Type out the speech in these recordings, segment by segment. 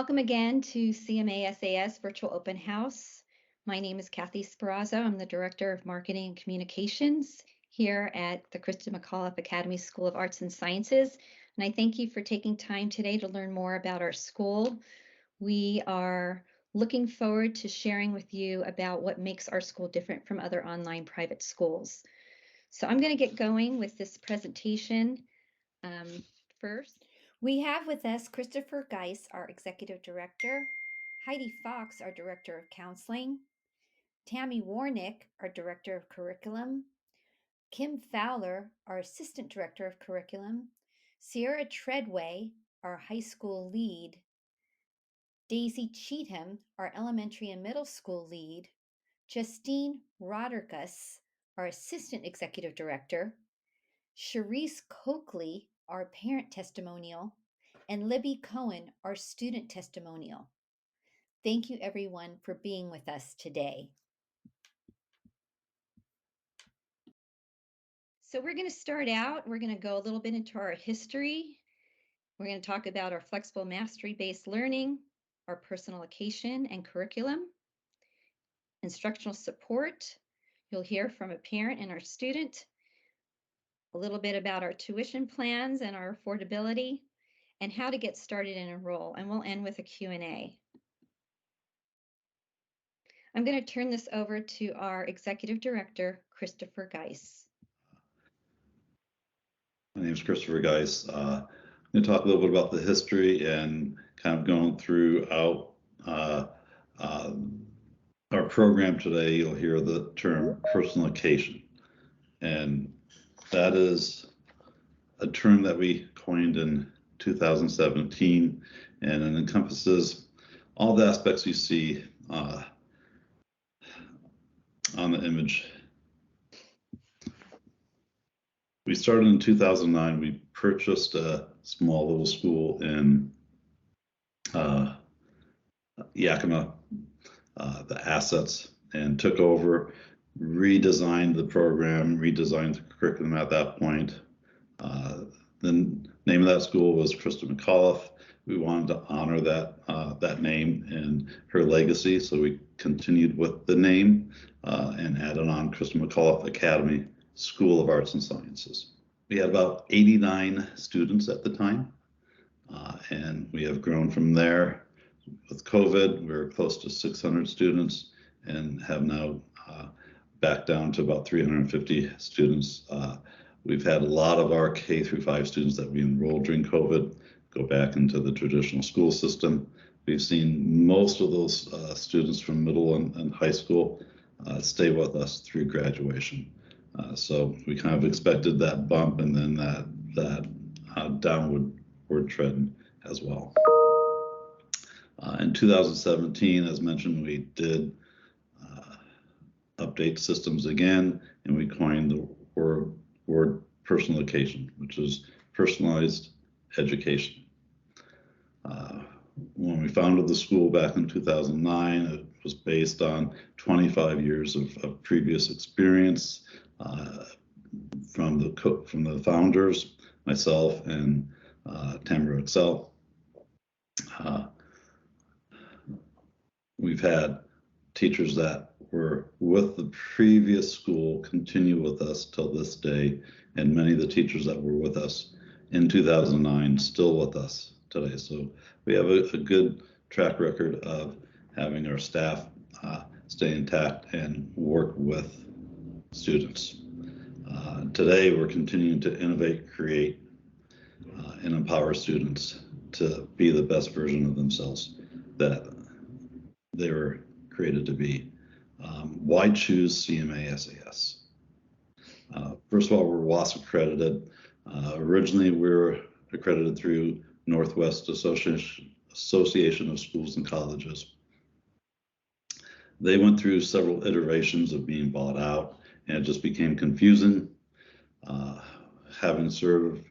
Welcome again to CMASAS Virtual Open House. My name is Kathy Sparazzo. I'm the Director of Marketing and Communications here at the Krista McAuliffe Academy School of Arts and Sciences. And I thank you for taking time today to learn more about our school. We are looking forward to sharing with you about what makes our school different from other online private schools. So I'm going to get going with this presentation first. We have with us Christopher Geis, our Executive Director, Heidi Fox, our Director of Counseling, Tammy Warnick, our Director of Curriculum, Kim Fowler, our Assistant Director of Curriculum, Sierra Treadway, our High School Lead, Daisy Cheatham, our Elementary and Middle School Lead, Justine Roderkus, our Assistant Executive Director, Sharice Coakley, our Parent Testimonial, and Libby Cohen, our Student Testimonial. Thank you, everyone, for being with us today. So we're going to start out, we're going to go a little bit into our history. We're going to talk about our flexible mastery-based learning, our personalication and curriculum, instructional support. You'll hear from a parent and our student, a little bit about our tuition plans and our affordability, and how to get started and enroll. And we'll end with a Q&A. I'm going to turn this over to our Executive Director, Christopher Geis. My name is Christopher Geis. I'm going to talk a little bit about the history and kind of going throughout our program today. You'll hear the term personalication, and that is a term that we coined in 2017, and it encompasses all the aspects you see on the image. We started in 2009. We purchased a small little school in Yakima, the assets, and took over, redesigned the program, redesigned the curriculum at that point. The name of that school was Krista McAuliffe. We wanted to honor that name and her legacy, so we continued with the name and added on Krista McAuliffe Academy School of Arts and Sciences. We had about 89 students at the time, and we have grown from there. With COVID, we were close to 600 students and have now back down to about 350 students. We've had a lot of our K through 5 students that we enrolled during COVID go back into the traditional school system. We've seen most of those students from middle and high school stay with us through graduation. So we kind of expected that bump and then that downward trend as well. In 2017, as mentioned, we did update systems again, and we coined the word personalication, which is personalized education. When we founded the school back in 2009, it was based on 25 years of previous experience from the founders, myself and Tamara Excel. We've had teachers that were with the previous school continue with us till this day, and many of the teachers that were with us in 2009 still with us today. So we have a good track record of having our staff stay intact and work with students. Today, we're continuing to innovate, create, and empower students to be the best version of themselves that they were created to be. Why choose CMASAS? First of all, we're WASC accredited. Originally, we were accredited through Northwest Association of Schools and Colleges. They went through several iterations of being bought out, and it just became confusing. Having serving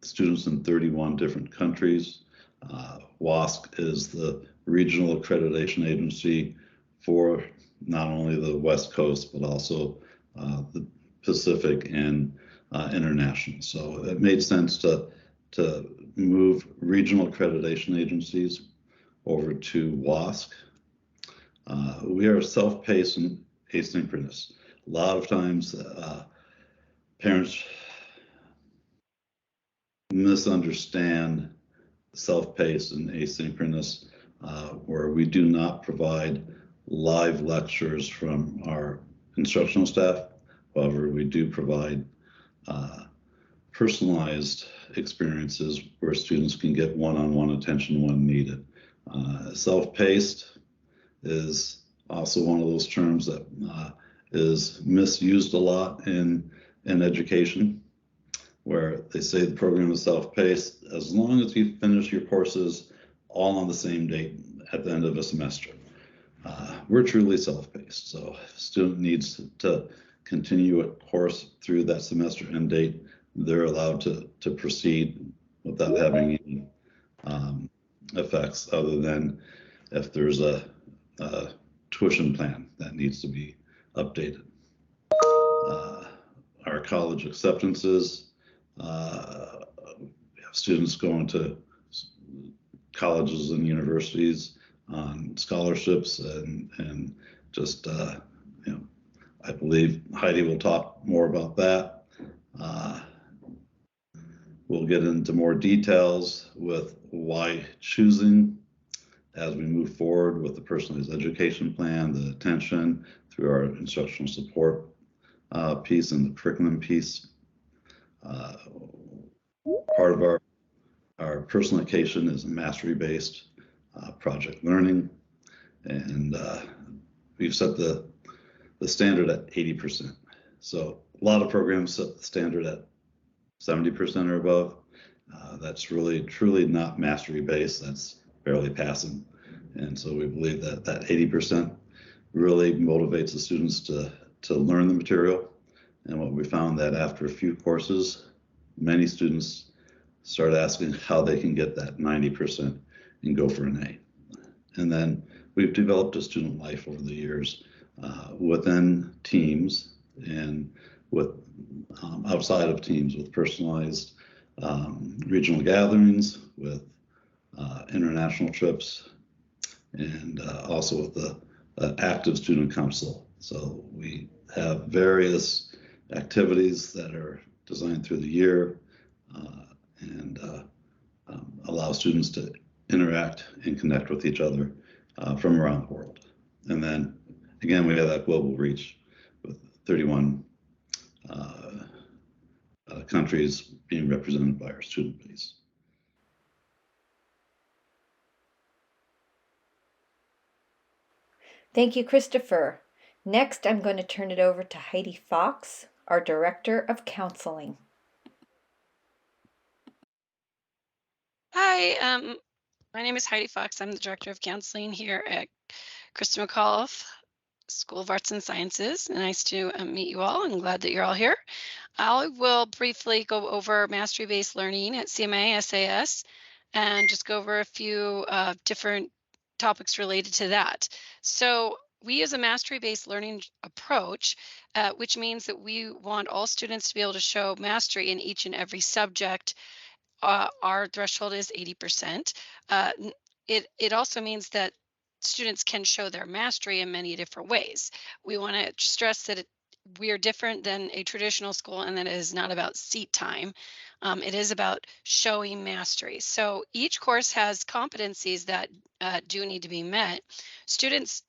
students in 31 different countries, WASC is the regional accreditation agency for not only the West Coast, but also the Pacific and international. So it made sense to move regional accreditation agencies over to WASC. We are self-paced and asynchronous. A lot of times parents misunderstand self-paced and asynchronous, where we do not provide live lectures from our instructional staff. However, we do provide personalized experiences where students can get one-on-one attention when needed. Self-paced is also one of those terms that is misused a lot in education, where they say the program is self-paced as long as you finish your courses all on the same date at the end of a semester. We're truly self-paced, so if a student needs to continue a course through that semester end date, they're allowed to proceed without having any effects other than if there's a tuition plan that needs to be updated. Our college acceptances, we have students going to colleges and universities on scholarships and just, I believe Heidi will talk more about that. We'll get into more details with why choosing as we move forward with the personalized education plan, the attention through our instructional support piece and the curriculum piece. Part of our personalication is mastery-based project learning, and we've set the standard at 80%. So a lot of programs set the standard at 70% or above. That's really truly not mastery-based. That's barely passing. And so we believe that 80% really motivates the students to learn the material. And what we found that after a few courses, many students start asking how they can get that 90% and go for an A. And then we've developed a student life over the years within teams and with outside of teams with personalized regional gatherings, with international trips, and also with the active student council. So we have various activities that are designed through the year and allow students to interact and connect with each other from around the world. And then again, we have that global reach with 31 countries being represented by our student base. Thank you, Christopher. Next, I'm going to turn it over to Heidi Fox, our Director of Counseling. Hi, my name is Heidi Fox. I'm the Director of Counseling here at Krista McAuliffe School of Arts and Sciences. Nice to meet you all. I'm glad that you're all here. I will briefly go over mastery-based learning at CMASAS and just go over a few different topics related to that. So we use a mastery-based learning approach, which means that we want all students to be able to show mastery in each and every subject. Our threshold is 80%. It also means that students can show their mastery in many different ways. We want to stress that we are different than a traditional school and that it is not about seat time. It is about showing mastery. So each course has competencies that do need to be met. Students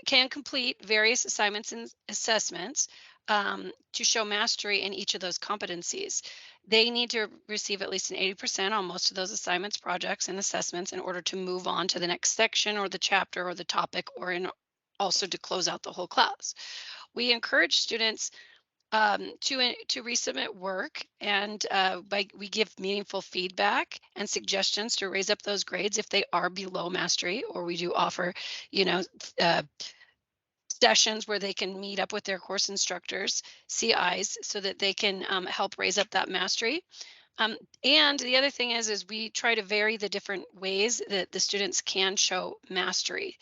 can complete various assignments and assessments to show mastery in each of those competencies. They need to receive at least an 80% on most of those assignments, projects, and assessments in order to move on to the next section or the chapter or the topic, or also to close out the whole class. We encourage students to resubmit work, and we give meaningful feedback and suggestions to raise up those grades if they are below mastery, or we do offer, sessions where they can meet up with their course instructors, CIs, so that they can help raise up that mastery. And the other thing is we try to vary the different ways that the students can show mastery,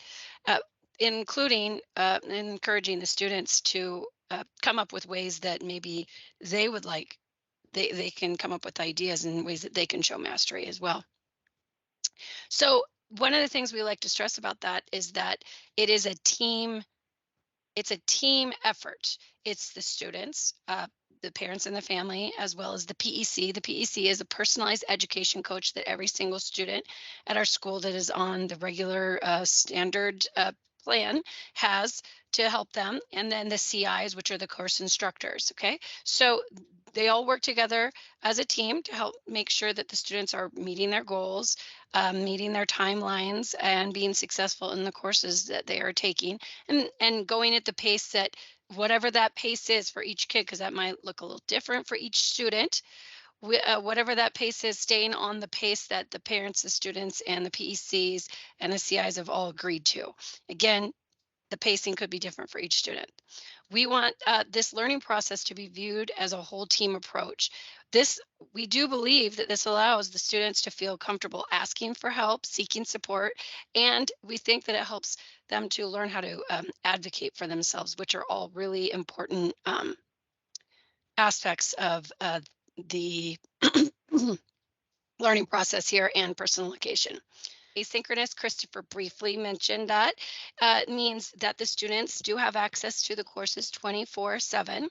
including encouraging the students to come up with ways that maybe they would like they can come up with ideas and ways that they can show mastery as well. So one of the things we like to stress about that is that it is a team it's a team effort. It's the students, the parents and the family, as well as the PEC. The PEC is a personalized education coach that every single student at our school that is on the regular standard plan has to help them. And then the CIs, which are the course instructors. Okay. So they all work together as a team to help make sure that the students are meeting their goals, meeting their timelines, and being successful in the courses that they are taking, and going at the pace that whatever that pace is for each kid, because that might look a little different for each student. Whatever that pace is, staying on the pace that the parents, the students, and the PECs and the CIs have all agreed to. Again, the pacing could be different for each student. We want this learning process to be viewed as a whole team approach. We do believe that this allows the students to feel comfortable asking for help, seeking support, and we think that it helps them to learn how to advocate for themselves, which are all really important aspects of the learning process here and personalication. Asynchronous, Christopher briefly mentioned that, means that the students do have access to the courses 24/7.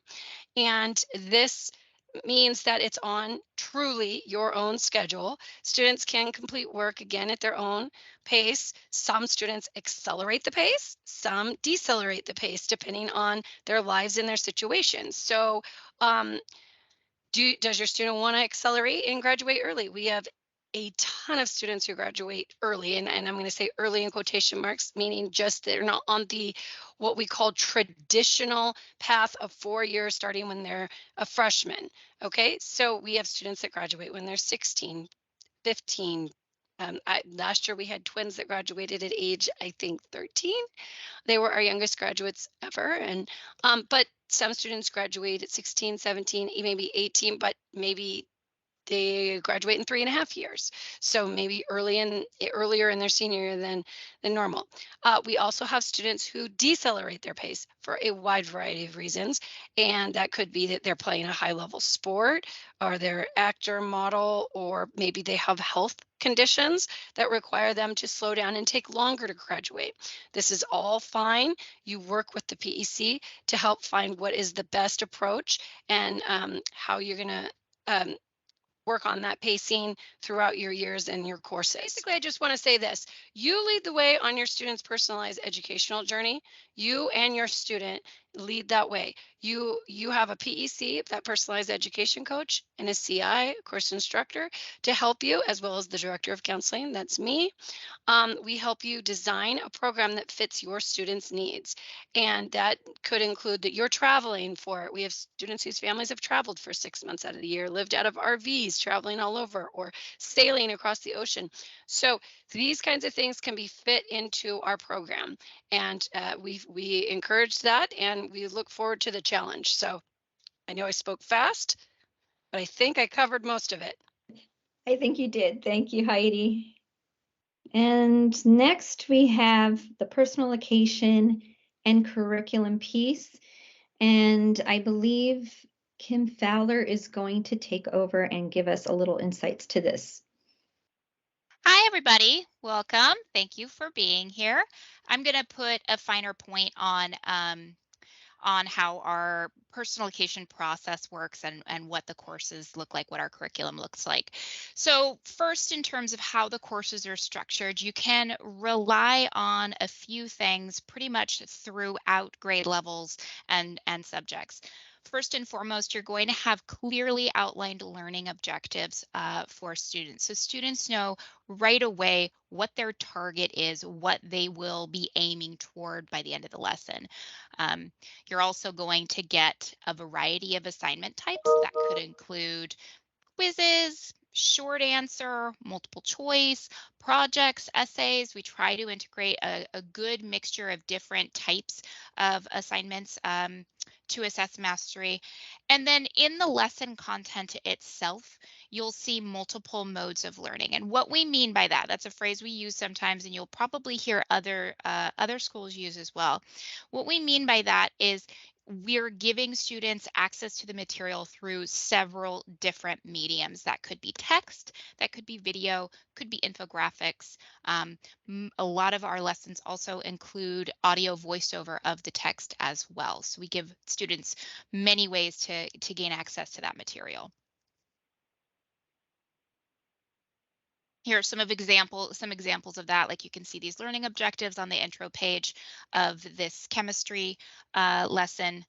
And this means that it's on truly your own schedule. Students can complete work again at their own pace. Some students accelerate the pace, some decelerate the pace, depending on their lives and their situations. So, does your student want to accelerate and graduate early? We have a ton of students who graduate early, and I'm going to say early in quotation marks, meaning just they're not on the what we call traditional path of 4 years starting when they're a freshman. Okay, so we have students that graduate when they're 16, 15. Last year we had twins that graduated at age, I think, 13. They were our youngest graduates ever. And but some students graduate at 16, 17, maybe 18, but maybe they graduate in 3.5 years. So maybe earlier in their senior year than normal. We also have students who decelerate their pace for a wide variety of reasons. And that could be that they're playing a high level sport, or they're actor, model, or maybe they have health conditions that require them to slow down and take longer to graduate. This is all fine. You work with the PEC to help find what is the best approach and how you're going to work on that pacing throughout your years and your courses. Basically, I just want to say this. You lead the way on your student's personalized educational journey. You and your student lead that way. You have a PEC, that personalized education coach, and a CI, course instructor, to help you, as well as the director of counseling. That's me. We help you design a program that fits your students' needs. And that could include that you're traveling for it. We have students whose families have traveled for 6 months out of the year, lived out of RVs, traveling all over, or sailing across the ocean. So these kinds of things can be fit into our program. And we encourage that, and we look forward to the challenge. So I know I spoke fast, but I think I covered most of it. I think you did. Thank you, Heidi. And next we have the personalication and curriculum piece. And I believe Kim Fowler is going to take over and give us a little insights to this. Hi, everybody. Welcome. Thank you for being here. I'm going to put a finer point on how our personalization process works and what the courses look like, what our curriculum looks like. So first, in terms of how the courses are structured, you can rely on a few things pretty much throughout grade levels and subjects. First and foremost, you're going to have clearly outlined learning objectives for students. So students know right away what their target is, what they will be aiming toward by the end of the lesson. You're also going to get a variety of assignment types that could include quizzes, short answer, multiple choice, projects, essays. We try to integrate a good mixture of different types of assignments to assess mastery. And then in the lesson content itself, you'll see multiple modes of learning. And what we mean by that, that's a phrase we use sometimes, and you'll probably hear other schools use as well. What we mean by that is we're giving students access to the material through several different mediums. That could be text, that could be video, could be infographics. A lot of our lessons also include audio voiceover of the text as well. So we give students many ways to gain access to that material. Here are some examples of that. Like you can see these learning objectives on the intro page of this chemistry lesson.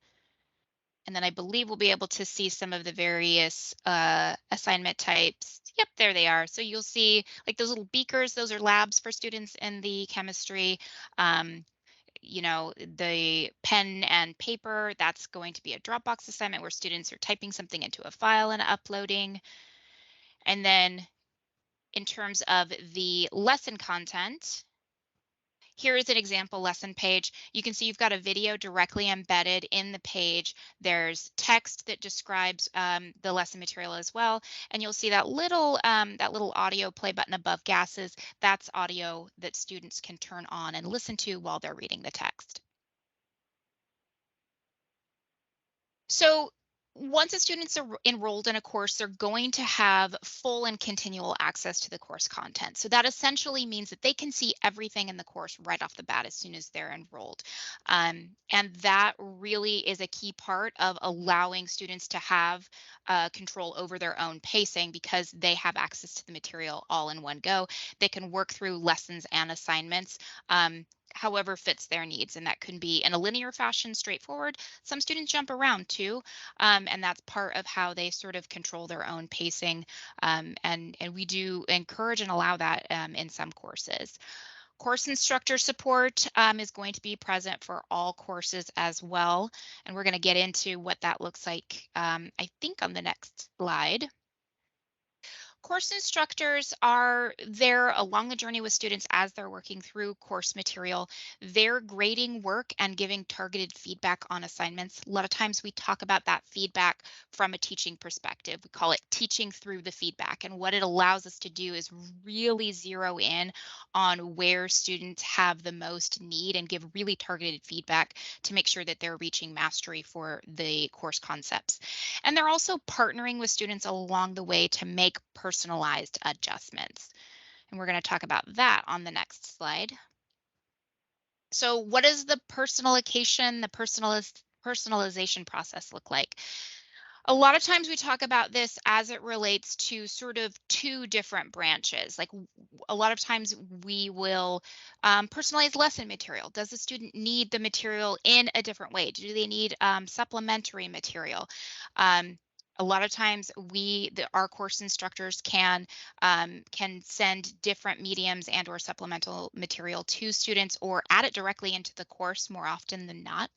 And then I believe we'll be able to see some of the various assignment types. Yep, there they are. So you'll see like those little beakers, those are labs for students in the chemistry. You know, the pen and paper, that's going to be a Dropbox assignment where students are typing something into a file and uploading. And then in terms of the lesson content, here is an example lesson page. You can see you've got a video directly embedded in the page. There's text that describes the lesson material as well. And you'll see that little audio play button above gases. That's audio that students can turn on and listen to while they're reading the text. So once a student's enrolled in a course, they're going to have full and continual access to the course content. So that essentially means that they can see everything in the course right off the bat as soon as they're enrolled. And that really is a key part of allowing students to have control over their own pacing because they have access to the material all in one go. They can work through lessons and assignments however fits their needs. And that can be in a linear fashion, straightforward. Some students jump around too, and that's part of how they sort of control their own pacing. And we do encourage and allow that in some courses. Course instructor support is going to be present for all courses as well. And we're going to get into what that looks like, I think, on the next slide. Course instructors are there along the journey with students as they're working through course material. They're grading work and giving targeted feedback on assignments. A lot of times we talk about that feedback from a teaching perspective. We call it teaching through the feedback. And what it allows us to do is really zero in on where students have the most need and give really targeted feedback to make sure that they're reaching mastery for the course concepts. And they're also partnering with students along the way to make personalized adjustments. And we're going to talk about that on the next slide. So what does the personalication, the personalization process look like? A lot of times we talk about this as it relates to sort of two different branches. Like a lot of times we will personalize lesson material. Does the student need the material in a different way? Do they need supplementary material? A lot of times our course instructors can send different mediums and or supplemental material to students or add it directly into the course more often than not.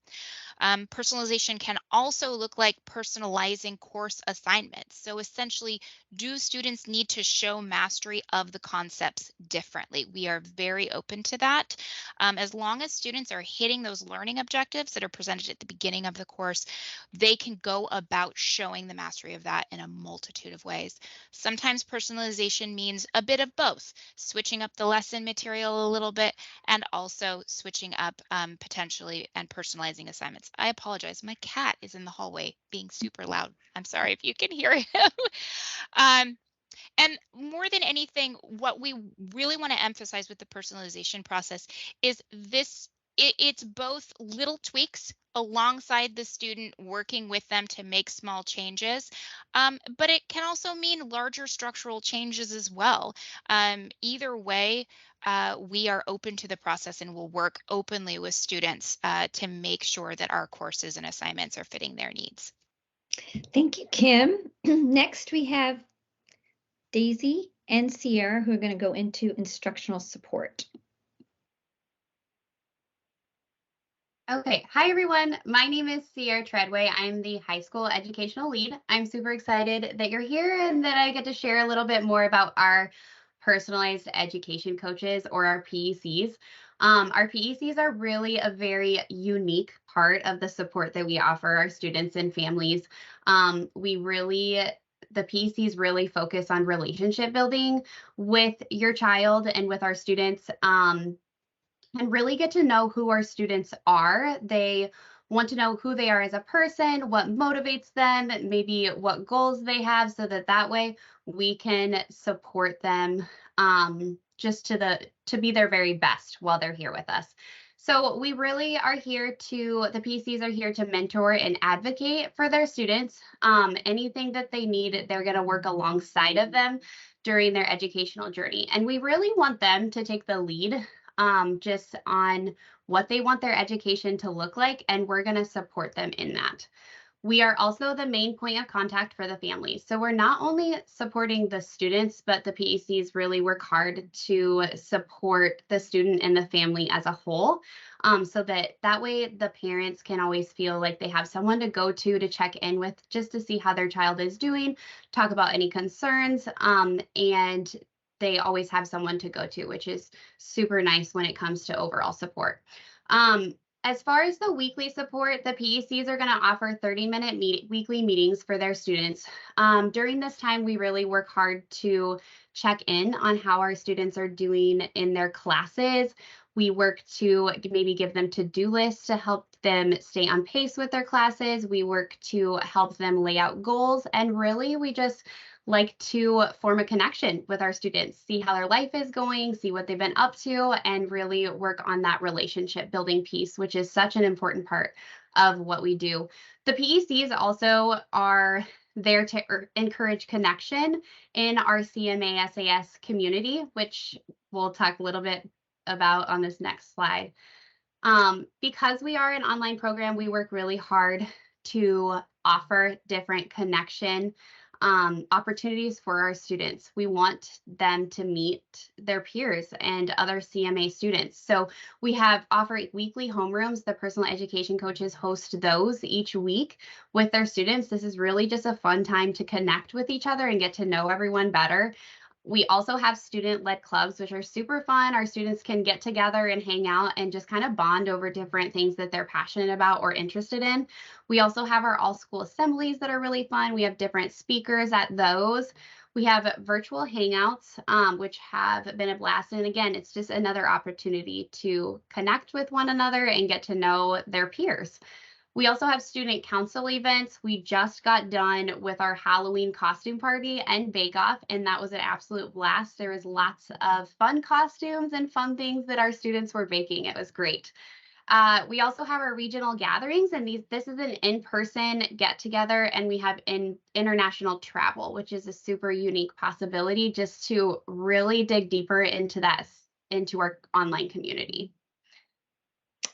Personalization can also look like personalizing course assignments. So essentially, do students need to show mastery of the concepts differently? We are very open to that. As long as students are hitting those learning objectives that are presented at the beginning of the course, they can go about showing the mastery of that in a multitude of ways. Sometimes personalization means a bit of both, switching up the lesson material a little bit and also switching up potentially and personalizing assignments. I apologize. My cat is in the hallway being super loud. I'm sorry if you can hear him. And more than anything, what we really want to emphasize with the personalization process is it's both little tweaks alongside the student, working with them to make small changes, but it can also mean larger structural changes as well. Either way, we are open to the process and will work openly with students to make sure that our courses and assignments are fitting their needs. Thank you, Kim. Next, we have Daisy and Sierra, who are going to go into instructional support. Okay, hi everyone. My name is Sierra Treadway. I'm the high school educational lead. I'm super excited that you're here and that I get to share a little bit more about our personalized education coaches, or our PECs. Our PECs are really a very unique part of the support that we offer our students and families. The PECs really focus on relationship building with your child and with our students. And really get to know who our students are. They want to know who they are as a person, what motivates them, maybe what goals they have, so that way we can support them just to be their very best while they're here with us. So we really are here the PCs are here to mentor and advocate for their students. Anything that they need, they're going to work alongside of them during their educational journey. And we really want them to take the lead just on what they want their education to look like, and we're going to support them in that. We are also the main point of contact for the families. So we're not only supporting the students, but the PECs really work hard to support the student and the family as a whole. So that way the parents can always feel like they have someone to go to check in with, just to see how their child is doing, talk about any concerns, and they always have someone to go to, which is super nice when it comes to overall support. As far as the weekly support, the PECs are going to offer 30-minute weekly meetings for their students. During this time, we really work hard to check in on how our students are doing in their classes. We work to maybe give them to-do lists to help them stay on pace with their classes. We work to help them lay out goals, and really we just like to form a connection with our students, see how their life is going, see what they've been up to, and really work on that relationship building piece, which is such an important part of what we do. The PECs also are there to encourage connection in our CMASAS community, which we'll talk a little bit about on this next slide. Because we are an online program, we work really hard to offer different connection opportunities for our students. We want them to meet their peers and other CMA students. So we offer weekly homerooms. The personal education coaches host those each week with their students. This is really just a fun time to connect with each other and get to know everyone better. We also have student-led clubs, which are super fun. Our students can get together and hang out and just kind of bond over different things that they're passionate about or interested in. We also have our all-school assemblies that are really fun. We have different speakers at those. We have virtual hangouts, which have been a blast. And again, it's just another opportunity to connect with one another and get to know their peers. We also have student council events. We just got done with our Halloween costume party and bake-off, and that was an absolute blast. There was lots of fun costumes and fun things that our students were baking. It was great. We also have our regional gatherings, and this is an in-person get-together, and we have international travel, which is a super unique possibility just to really dig deeper into our online community.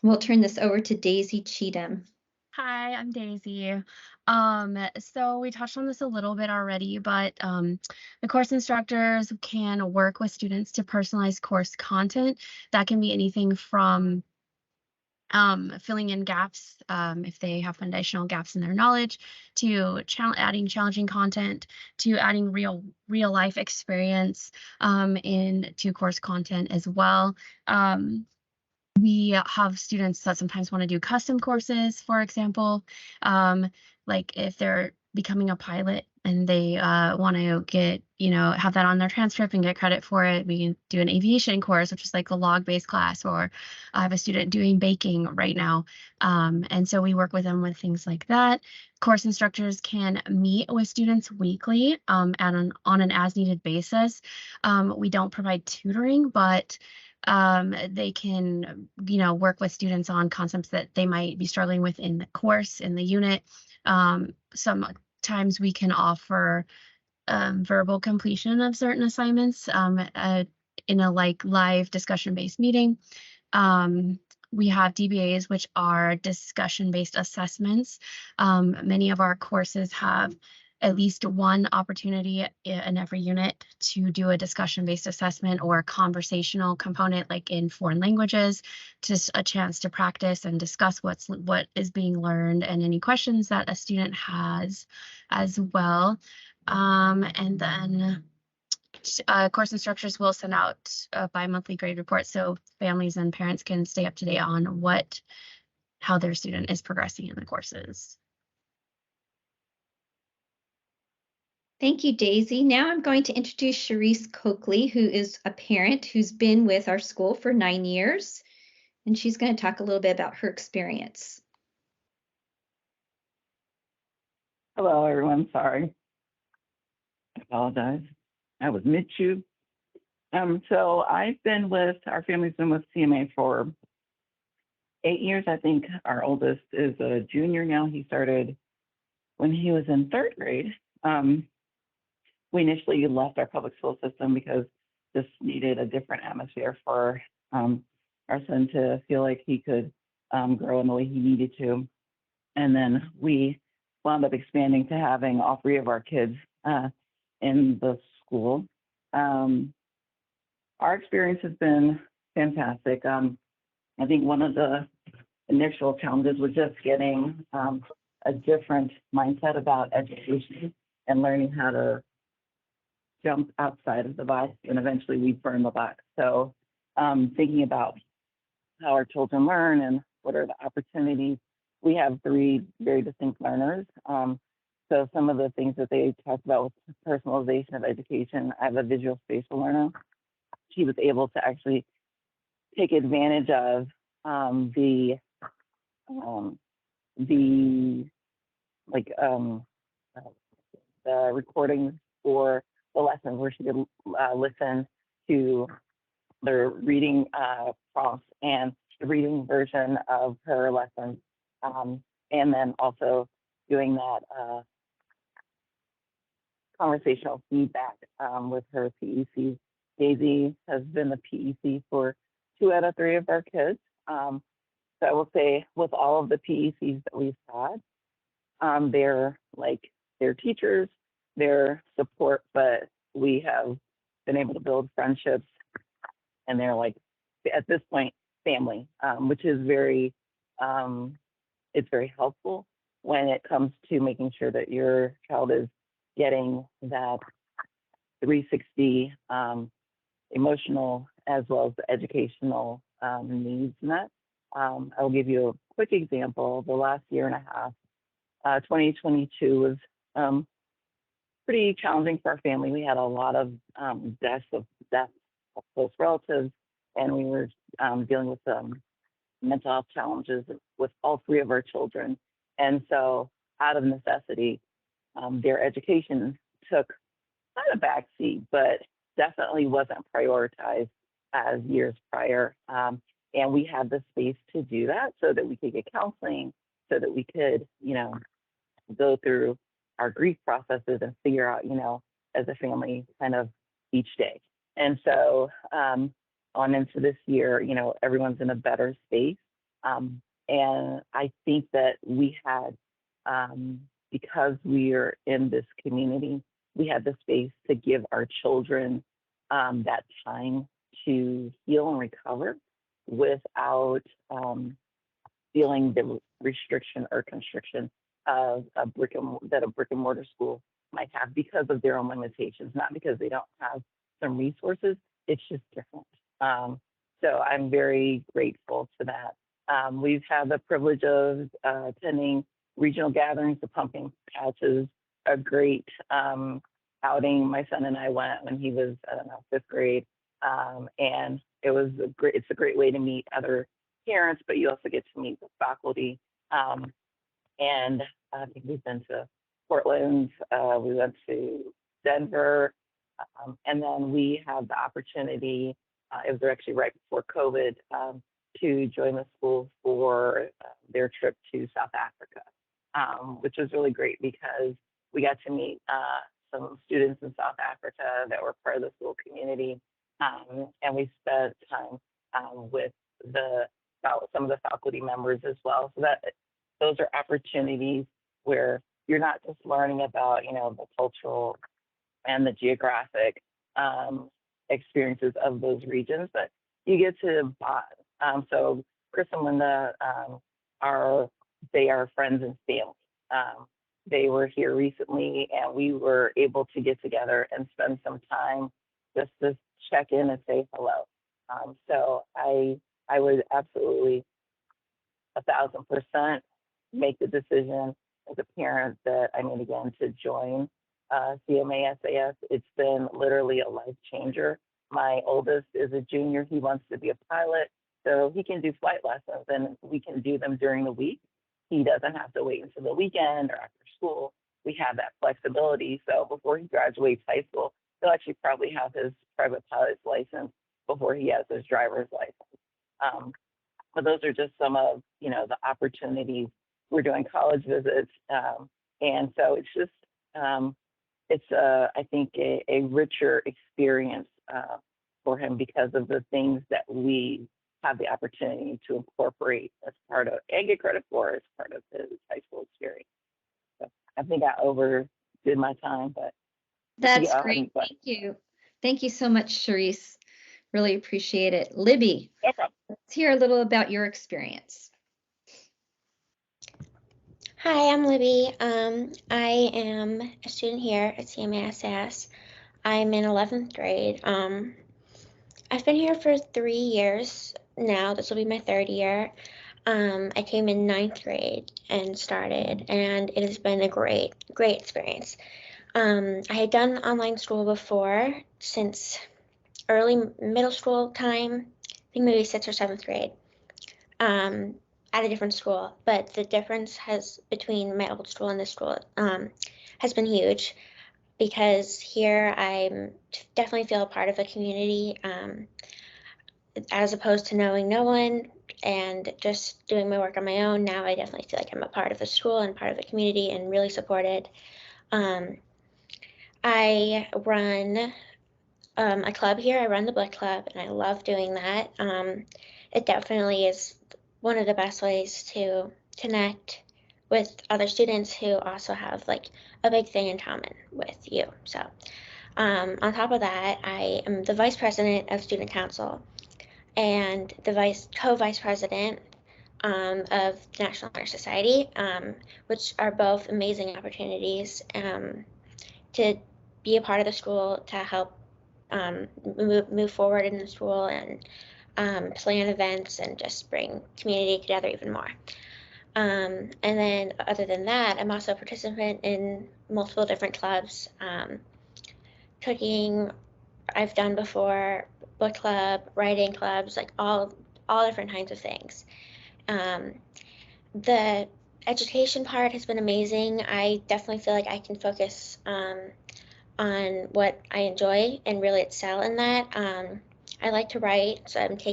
We'll turn this over to Daisy Cheatham. Hi, I'm Daisy. So we touched on this a little bit already, but the course instructors can work with students to personalize course content. That can be anything from filling in gaps if they have foundational gaps in their knowledge, to adding challenging content, to adding real life experience into course content as well. We have students that sometimes want to do custom courses, for example, like if they're becoming a pilot and they want to get, have that on their transcript and get credit for it. We can do an aviation course, which is like a log-based class, or I have a student doing baking right now. And so we work with them with things like that. Course instructors can meet with students weekly on an as-needed basis. We don't provide tutoring, but they can, work with students on concepts that they might be struggling with in the course, in the unit. Sometimes we can offer verbal completion of certain assignments in a live discussion-based meeting. We have DBAs, which are discussion-based assessments. Many of our courses have at least one opportunity in every unit to do a discussion-based assessment or a conversational component, like in foreign languages, just a chance to practice and discuss what is being learned and any questions that a student has as well. And then course instructors will send out a bi-monthly grade report so families and parents can stay up to date on how their student is progressing in the courses. Thank you, Daisy. Now I'm going to introduce Sharice Coakley, who is a parent who's been with our school for 9 years, and she's going to talk a little bit about her experience. Hello, everyone. Sorry. I apologize. I was mid-chew. So I've been with, our family's been with CMA for 8 years. I think our oldest is a junior now. He started when he was in 3rd grade. We initially left our public school system because this needed a different atmosphere for our son to feel like he could grow in the way he needed to. And then we wound up expanding to having all 3 of our kids in the school. Our experience has been fantastic. I think one of the initial challenges was just getting a different mindset about education and learning how to jump outside of the box, and eventually we burn the box. So thinking about how our children learn and what are the opportunities. We have 3 very distinct learners. So some of the things that they talked about with personalization of education, I have a visual spatial learner. She was able to actually take advantage of the recordings for the lessons where she could listen to the reading prompts and the reading version of her lessons, and then also doing that conversational feedback with her PEC. Daisy has been the PEC for 2 out of 3 of our kids. So I will say with all of the PECs that we've had, they're teachers, their support, but we have been able to build friendships, and they're like, at this point, family, which is it's very helpful when it comes to making sure that your child is getting that 360 emotional as well as the educational needs met. I will give you a quick example. The last year and a half, 2022 was pretty challenging for our family. We had a lot of deaths of close relatives, and we were dealing with mental health challenges with all 3 of our children. And so out of necessity, their education took not a backseat, but definitely wasn't prioritized as years prior. And we had the space to do that so that we could get counseling, so that we could, go through our grief processes and figure out, as a family kind of each day. And so on into this year, everyone's in a better space. And I think that we had, because we are in this community, we had the space to give our children that time to heal and recover without feeling the restriction or constriction of a brick and mortar school might have because of their own limitations, not because they don't have some resources. It's just different. So I'm very grateful to that. We've had the privilege of attending regional gatherings. The pumpkin patch is a great outing. My son and I went when he was, 5th grade, and it's a great way to meet other parents, but you also get to meet the faculty. And I think we've been to Portland, we went to Denver, and then we had the opportunity, it was actually right before COVID, to join the school for their trip to South Africa, which was really great because we got to meet some students in South Africa that were part of the school community, and we spent time with some of the faculty members as well. So those are opportunities where you're not just learning about, the cultural and the geographic experiences of those regions, but you get to bond. So Chris and Linda they are friends and family. They were here recently, and we were able to get together and spend some time just to check in and say hello. So I would absolutely 1,000% make the decision as a parent that I need again to join CMASAS. It's been literally a life changer. My oldest is a junior. He wants to be a pilot, so he can do flight lessons, and we can do them during the week. He doesn't have to wait until the weekend or after school. we have that flexibility. So before he graduates high school, he'll actually probably have his private pilot's license before he has his driver's license. But those are just some of, the opportunities. We're doing college visits. And so it's just, I think, a richer experience for him because of the things that we have the opportunity to incorporate as part of and get credit for as part of his high school experience. So I think I overdid my time, but That's great. Thank you. Thank you so much, Sharice. Really appreciate it. Libby, no problem. Let's hear a little about your experience. Hi, I'm Libby. I am a student here at CMASAS. I'm in 11th grade. I've been here for 3 years now. This will be my 3rd year. I came in 9th grade and started, and it has been a great experience. I had done online school before since early middle school time, I think maybe 6th or 7th grade, at a different school. But the difference between my old school and this school has been huge, because here I definitely feel a part of a community, as opposed to knowing no one and just doing my work on my own. Now I definitely feel like I'm a part of the school and part of the community and really supported. I run a club here. I run the book club, and I love doing that. It definitely is one of the best ways to connect with other students who also have like a big thing in common with you. So on top of that, I am the vice president of student council and the co-vice president of the National Honor Society, which are both amazing opportunities to be a part of the school, to help move forward in the school and plan events and just bring community together even more. And then other than that, I'm also a participant in multiple different clubs. Cooking, I've done before, book club, writing clubs, like all different kinds of things. The education part has been amazing. I definitely feel like I can focus on what I enjoy and really excel in that. I like to write, so I took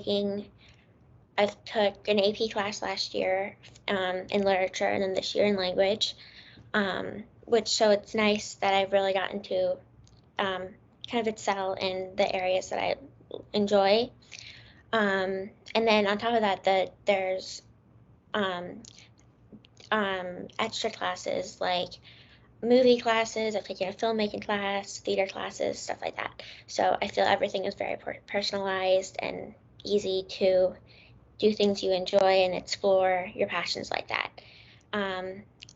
an AP class last year in literature, and then this year in language, so it's nice that I've really gotten to kind of excel in the areas that I enjoy. And then on top of that, there's extra classes like movie classes. I've taken a filmmaking class, theater classes, stuff like that. So I feel everything is very personalized and easy to do things you enjoy and explore your passions like that.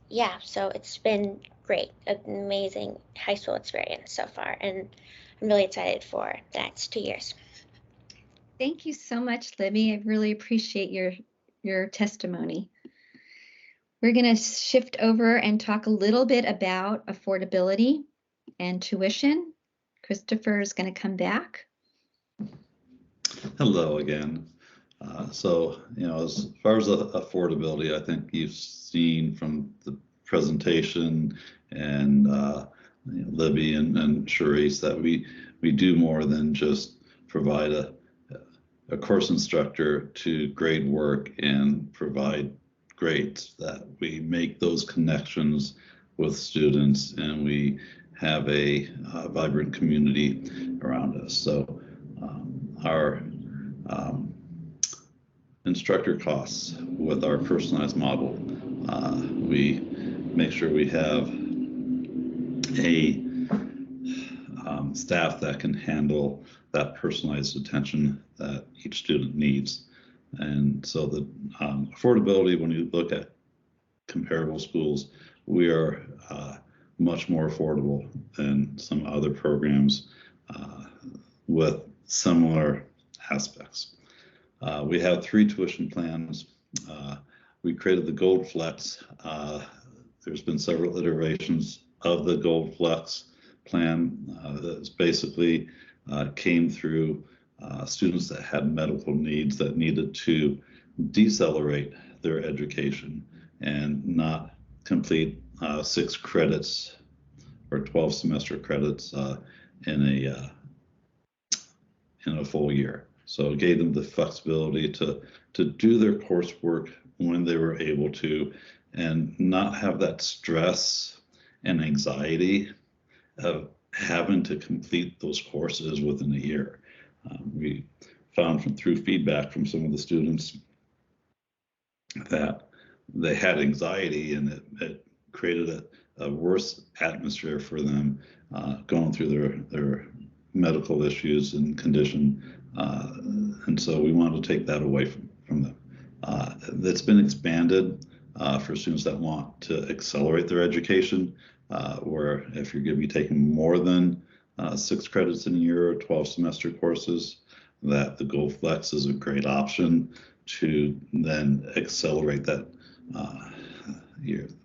Yeah, so it's been great, an amazing high school experience so far, and I'm really excited for the next 2 years. Thank you so much, Libby. I really appreciate your testimony. We're going to shift over and talk a little bit about affordability and tuition. Christopher is going to come back. Hello again. So, as far as affordability, I think you've seen from the presentation and Libby and Sharice that we do more than just provide a course instructor to grade work and provide grades, that we make those connections with students and we have a vibrant community around us. So our instructor costs with our personalized model, we make sure we have a staff that can handle that personalized attention that each student needs. And so the affordability, when you look at comparable schools, we are much more affordable than some other programs with similar aspects. We have 3 tuition plans. We created the Gold Flex. There's been several iterations of the Gold Flex plan that basically came through students that had medical needs that needed to decelerate their education and not complete 6 credits or 12 semester credits in a full year. So it gave them the flexibility to do their coursework when they were able to, and not have that stress and anxiety of having to complete those courses within a year. We found through feedback from some of the students that they had anxiety, and it created a worse atmosphere for them going through their medical issues and condition. And so we wanted to take that away from them. That's been expanded for students that want to accelerate their education, where if you're going to be taking more than 6 credits in a year or 12 semester courses, that the Gold Flex is a great option to then accelerate that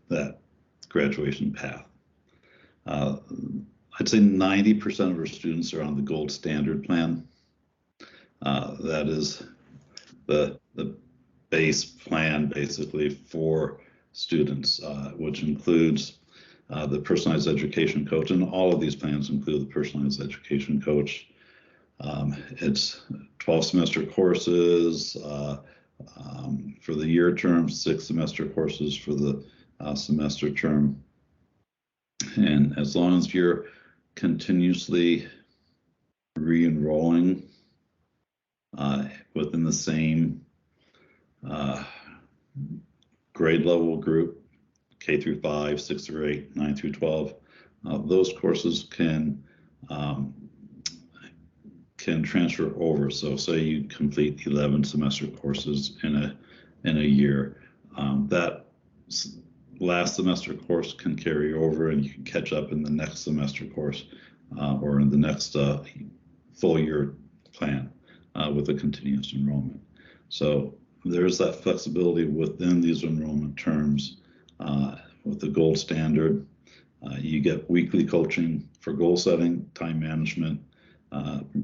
that graduation path. I'd say 90% of our students are on the Gold Standard plan. That is the base plan basically for students, which includes the personalized education coach, and all of these plans include the personalized education coach. It's 12 semester courses for the year term, 6 semester courses for the semester term. And as long as you're continuously re-enrolling within the same grade level group, K through 5, 6 through 8, 9 through 12, those courses can transfer over. So say you complete 11 semester courses in a year, that last semester course can carry over, and you can catch up in the next semester course or in the next full year plan with a continuous enrollment. So there's that flexibility within these enrollment terms. With the Gold Standard, you get weekly coaching for goal setting, time management,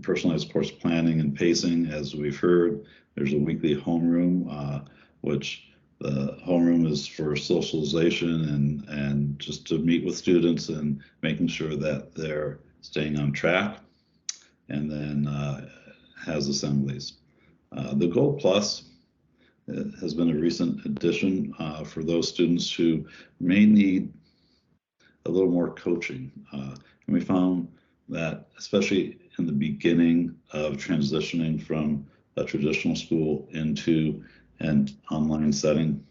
personalized course planning and pacing. As we've heard, there's a weekly homeroom, which the homeroom is for socialization and just to meet with students and making sure that they're staying on track, and then has assemblies. The Gold Plus has been a recent addition for those students who may need a little more coaching. And we found that, especially in the beginning of transitioning from a traditional school into an online setting,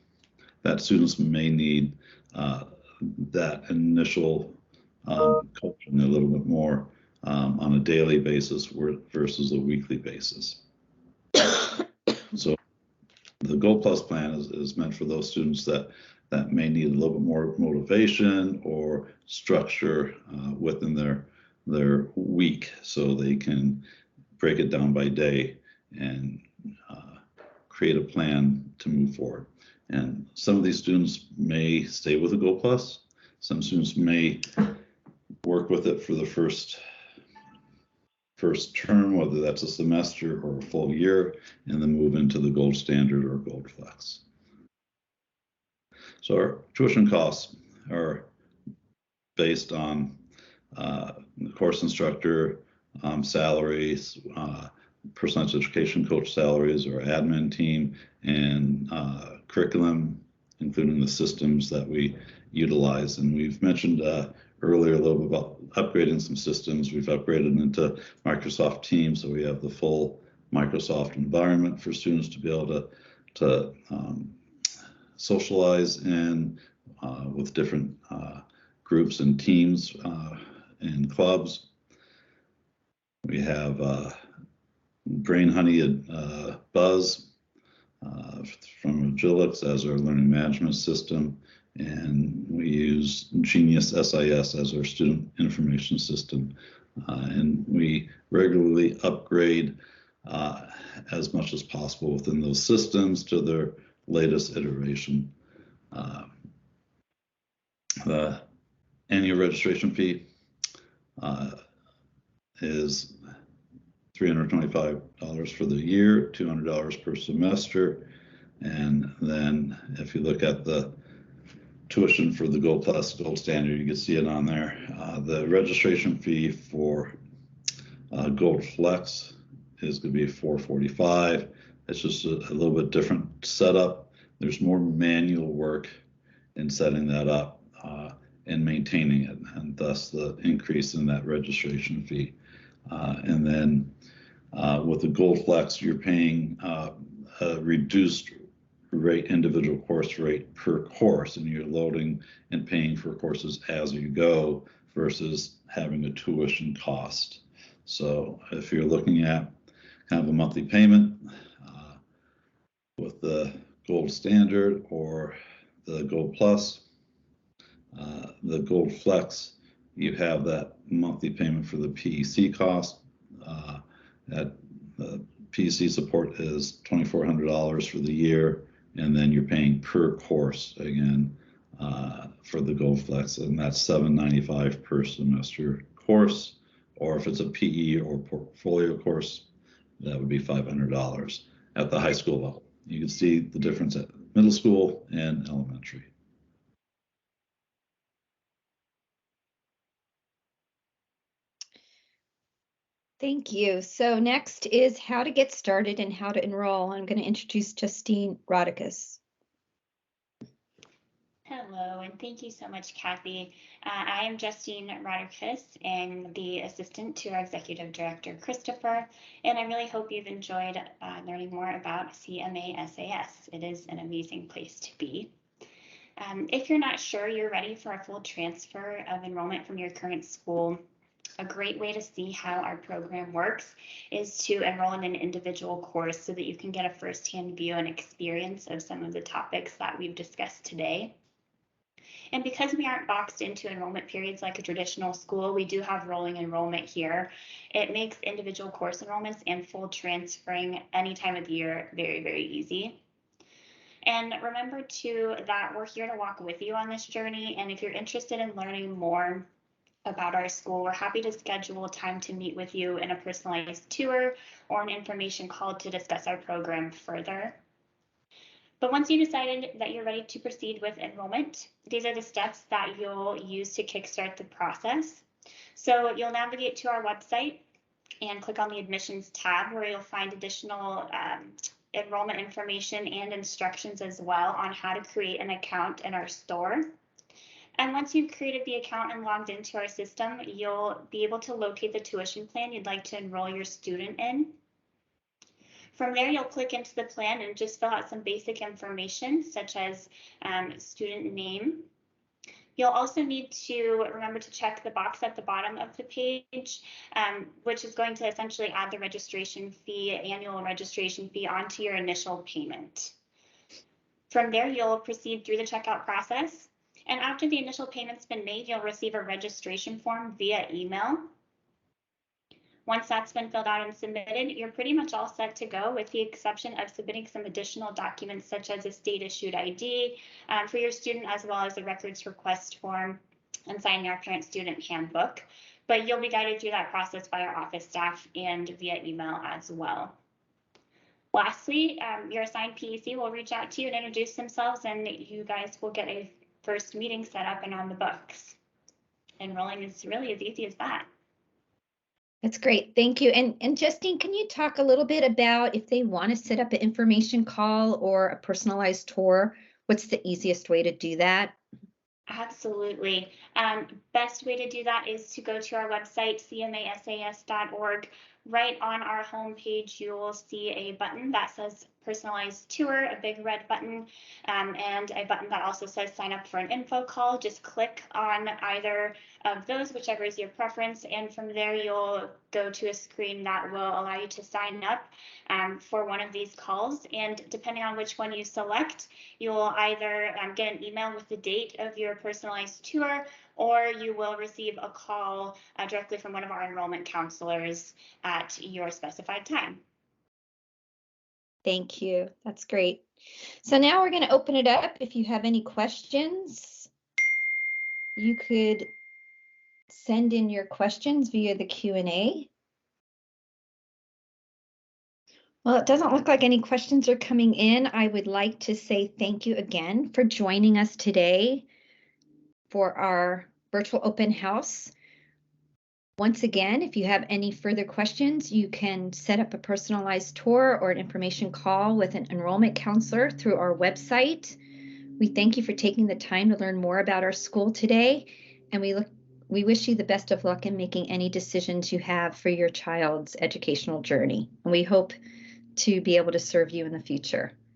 that students may need that initial coaching a little bit more on a daily basis versus a weekly basis. So the Gold Plus plan is meant for those students that may need a little bit more motivation or structure within their week, so they can break it down by day and create a plan to move forward. And some of these students may stay with the Gold Plus. Some students may work with it for the first term, whether that's a semester or a full year, and then move into the Gold Standard or Gold Flex. So our tuition costs are based on the course instructor salaries, personalized education coach salaries, or admin team, and curriculum, including the systems that we utilize. And we've mentioned earlier a little bit about upgrading some systems. We've upgraded into Microsoft Teams, so we have the full Microsoft environment for students to be able to socialize in with different groups and teams and clubs. We have Brain Honey Buzz from Agilix as our learning management system, and we use Genius SIS as our student information system. And we regularly upgrade as much as possible within those systems to their latest iteration. The annual registration fee is $325 for the year, $200 per semester. And then if you look at the tuition for the Gold Plus, Gold Standard. You can see it on there. The registration fee for Gold Flex is going to be $445. It's just a little bit different setup. There's more manual work in setting that up and maintaining it, and thus the increase in that registration fee. And then with the Gold Flex, you're paying a reduced rate, individual course rate per course, and you're loading and paying for courses as you go versus having a tuition cost. So if you're looking at kind of a monthly payment with the Gold Standard or the Gold Plus, the Gold Flex, you have that monthly payment for the PEC cost. At the PEC support is $2,400 for the year, and then you're paying per course again for the Gold Flex, and that's $795 per semester course. Or if it's a PE or portfolio course, that would be $500 at the high school level. You can see the difference at middle school and elementary. Thank you. So next is how to get started and how to enroll. I'm going to introduce Justine Rodicus. Hello, and thank you so much, Kathy. I am Justine Rodriguez, and the assistant to our executive director, Christopher, and I really hope you've enjoyed learning more about CMASAS. It is an amazing place to be. If you're not sure you're ready for a full transfer of enrollment from your current school, a great way to see how our program works is to enroll in an individual course so that you can get a firsthand view and experience of some of the topics that we've discussed today. And because we aren't boxed into enrollment periods like a traditional school, we do have rolling enrollment here. It makes individual course enrollments and full transferring any time of the year very, very easy. And remember too that we're here to walk with you on this journey. And if you're interested in learning more about our school, we're happy to schedule time to meet with you in a personalized tour or an information call to discuss our program further. But once you decided that you're ready to proceed with enrollment, these are the steps that you'll use to kickstart the process. So you'll navigate to our website and click on the admissions tab, where you'll find additional enrollment information and instructions as well on how to create an account in our store. And once you've created the account and logged into our system, you'll be able to locate the tuition plan you'd like to enroll your student in. From there, you'll click into the plan and just fill out some basic information, such as student name. You'll also need to remember to check the box at the bottom of the page, which is going to essentially add the registration fee, annual registration fee, onto your initial payment. From there, you'll proceed through the checkout process. And after the initial payment's been made, you'll receive a registration form via email. Once that's been filled out and submitted, you're pretty much all set to go, with the exception of submitting some additional documents such as a state issued ID for your student, as well as a records request form and signing our parent student handbook. But you'll be guided through that process by our office staff and via email as well. Lastly, your assigned PEC will reach out to you and introduce themselves, and you guys will get a first meeting set up and on the books. Enrolling is really as easy as that. That's great. Thank you. And Justine, can you talk a little bit about if they want to set up an information call or a personalized tour, what's the easiest way to do that? Absolutely. Best way to do that is to go to our website, cmasas.org. Right on our homepage, you will see a button that says personalized tour, a big red button, and a button that also says sign up for an info call. Just click on either of those, whichever is your preference, and from there you'll go to a screen that will allow you to sign up for one of these calls. And depending on which one you select, you'll either get an email with the date of your personalized tour, or you will receive a call directly from one of our enrollment counselors at your specified time. Thank you. That's great. So now we're going to open it up. If you have any questions, you could send in your questions via the Q&A. Well, it doesn't look like any questions are coming in. I would like to say thank you again for joining us today. for our virtual open house. Once again, if you have any further questions, you can set up a personalized tour or an information call with an enrollment counselor through our website. We thank you for taking the time to learn more about our school today, and we wish you the best of luck in making any decisions you have for your child's educational journey. And we hope to be able to serve you in the future.